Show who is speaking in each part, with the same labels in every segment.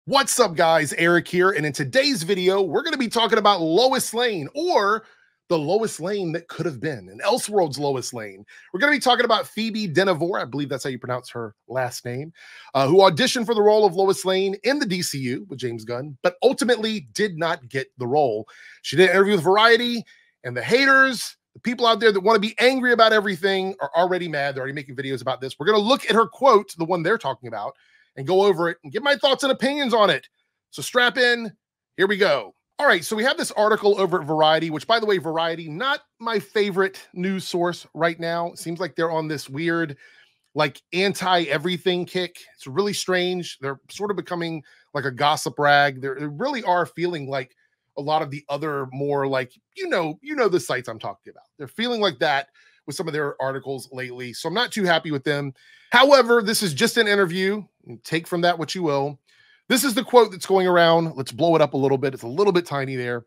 Speaker 1: What's up, guys? Eric here, and in today's video, we're going to be talking about Lois Lane, or the Lois Lane that could have been, an Elseworlds Lois Lane. We're going to be talking about Phoebe Denevor, I believe that's how you pronounce her last name, who auditioned for the role of Lois Lane in the DCU with James Gunn, but ultimately did not get the role. She did an interview with Variety, and the haters, the people out there that want to be angry about everything, are already mad. They're already making videos about this. We're going to look at her quote, the one they're talking about, and go over it and give my thoughts and opinions on it. So strap in. Here we go. All right, so we have this article over at Variety, which, by the way, Variety, not my favorite news source right now. It seems like they're on this weird, like, anti-everything kick. It's really strange. They're sort of becoming like a gossip rag. They really are feeling like a lot of the other more like, you know the sites I'm talking about. They're feeling like that with some of their articles lately. So I'm not too happy with them. However, this is just an interview. Take from that what you will. This is the quote that's going around. Let's blow it up a little bit. It's a little bit tiny there.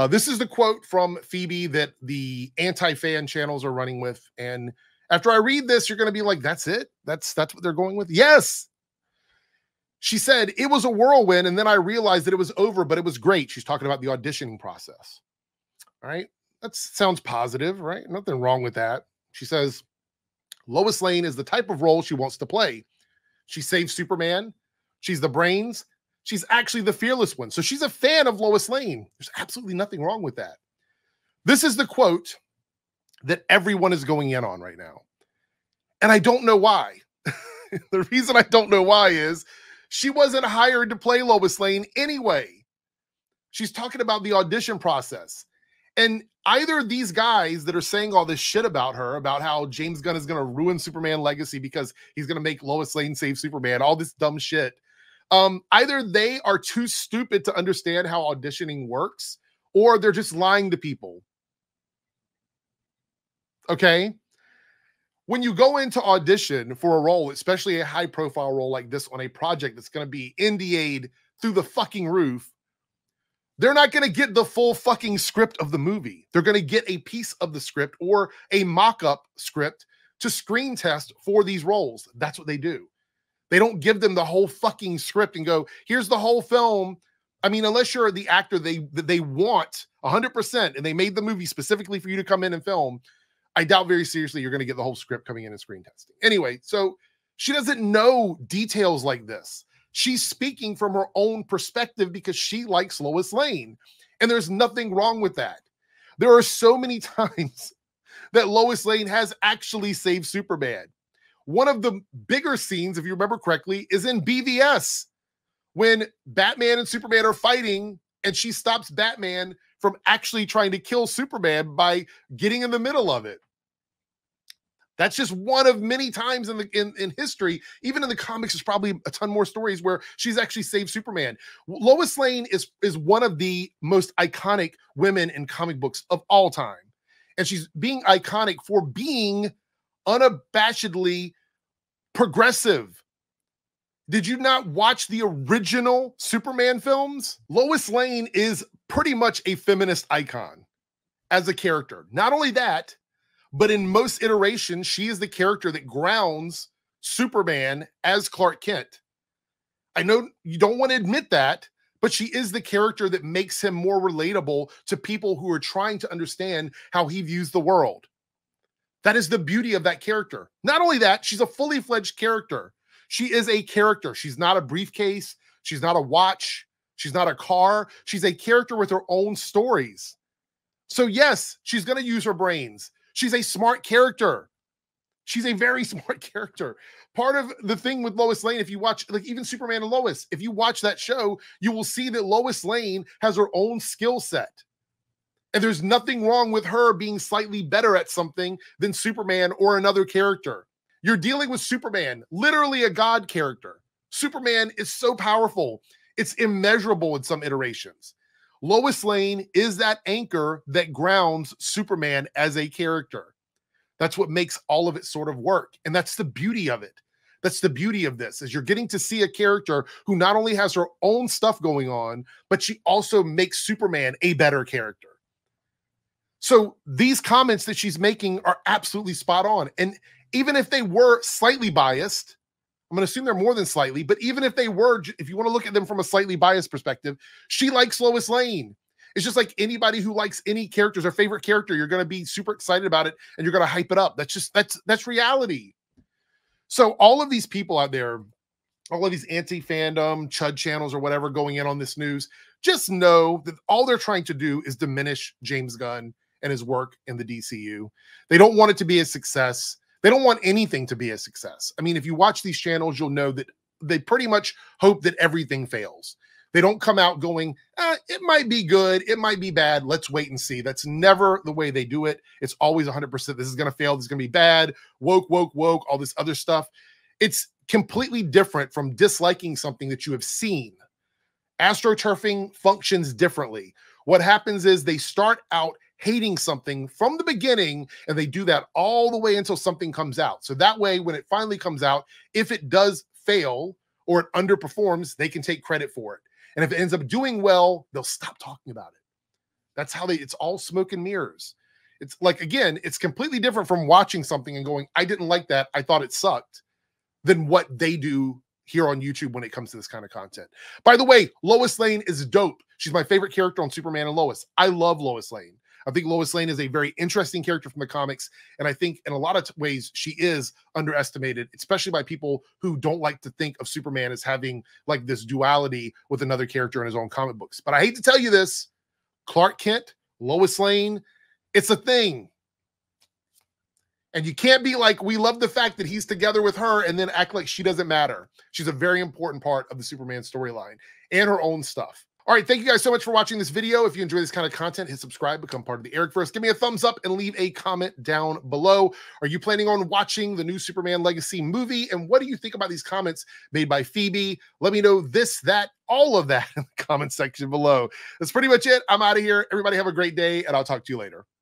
Speaker 1: This is the quote from Phoebe that the anti-fan channels are running with. And after I read this, you're going to be like, that's it? That's what they're going with? Yes. She said, it was a whirlwind, and then I realized that it was over, but it was great. She's talking about the auditioning process. All right. That sounds positive, right? Nothing wrong with that. She says, Lois Lane is the type of role she wants to play. She saves Superman. She's the brains. She's actually the fearless one. So she's a fan of Lois Lane. There's absolutely nothing wrong with that. This is the quote that everyone is going in on right now. And I don't know why. The reason I don't know why is she wasn't hired to play Lois Lane anyway. She's talking about the audition process. And either these guys that are saying all this shit about her, about how James Gunn is going to ruin Superman legacy because he's going to make Lois Lane save Superman, all this dumb shit. Either they are too stupid to understand how auditioning works, or they're just lying to people. Okay? When you go into audition for a role, especially a high-profile role like this on a project that's going to be NDA'd through the fucking roof, they're not going to get the full fucking script of the movie. They're going to get a piece of the script or a mock-up script to screen test for these roles. That's what they do. They don't give them the whole fucking script and go, here's the whole film. I mean, unless you're the actor they want 100% and they made the movie specifically for you to come in and film, I doubt very seriously you're going to get the whole script coming in and screen testing. Anyway, so she doesn't know details like this. She's speaking from her own perspective because she likes Lois Lane. And there's nothing wrong with that. There are so many times that Lois Lane has actually saved Superman. One of the bigger scenes, if you remember correctly, is in BVS when Batman and Superman are fighting and she stops Batman from actually trying to kill Superman by getting in the middle of it. That's just one of many times in history. Even in the comics, there's probably a ton more stories where she's actually saved Superman. Lois Lane is one of the most iconic women in comic books of all time. And she's being iconic for being unabashedly progressive. Did you not watch the original Superman films? Lois Lane is pretty much a feminist icon as a character. Not only that, but in most iterations, she is the character that grounds Superman as Clark Kent. I know you don't want to admit that, but she is the character that makes him more relatable to people who are trying to understand how he views the world. That is the beauty of that character. Not only that, she's a fully fledged character. She is a character. She's not a briefcase. She's not a watch. She's not a car. She's a character with her own stories. So yes, she's going to use her brains. She's a smart character. She's a very smart character. Part of the thing with Lois Lane, if you watch, like even Superman and Lois, if you watch that show, you will see that Lois Lane has her own skill set. And there's nothing wrong with her being slightly better at something than Superman or another character. You're dealing with Superman, literally a god character. Superman is so powerful. It's immeasurable in some iterations. Lois Lane is that anchor that grounds Superman as a character. That's what makes all of it sort of work. And that's the beauty of it. That's the beauty of this, is you're getting to see a character who not only has her own stuff going on, but she also makes Superman a better character. So these comments that she's making are absolutely spot on. And even if they were slightly biased, I'm going to assume they're more than slightly, but even if they were, if you want to look at them from a slightly biased perspective, she likes Lois Lane. It's just like anybody who likes any characters or favorite character, you're going to be super excited about it and you're going to hype it up. That's reality. So all of these people out there, all of these anti-fandom, chud channels or whatever going in on this news, just know that all they're trying to do is diminish James Gunn and his work in the DCU. They don't want it to be a success. They don't want anything to be a success. I mean, if you watch these channels, you'll know that they pretty much hope that everything fails. They don't come out going, it might be good, it might be bad, let's wait and see. That's never the way they do it. It's always 100%, this is going to fail, this is going to be bad, woke, all this other stuff. It's completely different from disliking something that you have seen. AstroTurfing functions differently. What happens is they start out hating something from the beginning, and they do that all the way until something comes out. So that way, when it finally comes out, if it does fail or it underperforms, they can take credit for it. And if it ends up doing well, they'll stop talking about it. That's how it's all smoke and mirrors. It's like, again, it's completely different from watching something and going, I didn't like that, I thought it sucked, than what they do here on YouTube when it comes to this kind of content. By the way, Lois Lane is dope. She's my favorite character on Superman and Lois. I love Lois Lane. I think Lois Lane is a very interesting character from the comics, and I think in a lot of ways she is underestimated, especially by people who don't like to think of Superman as having like this duality with another character in his own comic books. But I hate to tell you this, Clark Kent, Lois Lane, it's a thing. And you can't be like, we love the fact that he's together with her and then act like she doesn't matter. She's a very important part of the Superman storyline and her own stuff. All right, thank you guys so much for watching this video. If you enjoy this kind of content, hit subscribe, become part of the Airrick. Give me a thumbs up and leave a comment down below. Are you planning on watching the new Superman Legacy movie? And what do you think about these comments made by Phoebe? Let me know this, that, all of that in the comment section below. That's pretty much it. I'm out of here. Everybody have a great day, and I'll talk to you later.